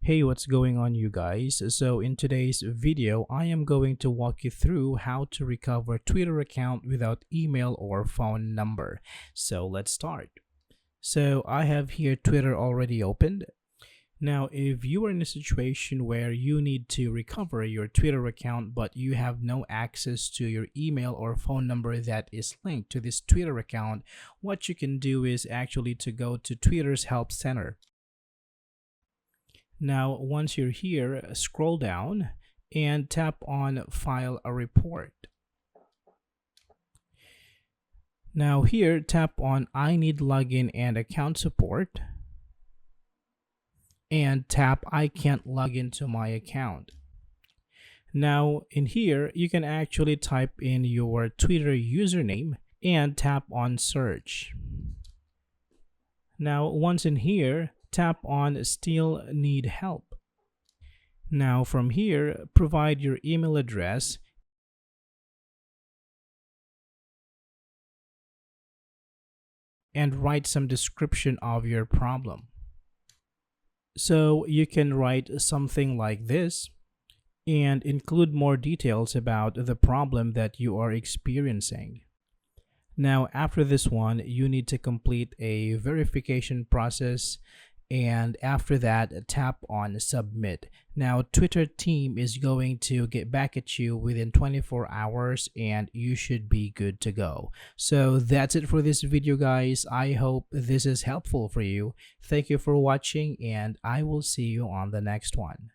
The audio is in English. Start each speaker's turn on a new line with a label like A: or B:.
A: Hey, what's going on, you guys? So in today's video, I am going to walk you through how to recover Twitter account without email or phone number. So let's start. So I have here Twitter already opened. Now, if you are in a situation where you need to recover your Twitter account but you have no access to your email or phone number that is linked to this Twitter account, what you can do is actually to go to Twitter's Help Center. Now, once you're here, scroll down and tap on File a Report. Now here, tap on I need login and account support and tap I can't log into my account. Now in here, you can actually type in your Twitter username and tap on search. Now once in here, tap on Still Need Help. Now from here, provide your email address and write some description of your problem. So you can write something like this and include more details about the problem that you are experiencing. Now after this one, you need to complete a verification process, and after that, tap on submit. Now Twitter team is going to get back at you within 24 hours and you should be good to go. So that's it for this video, guys. I hope this is helpful for you. Thank you for watching and I will see you on the next one.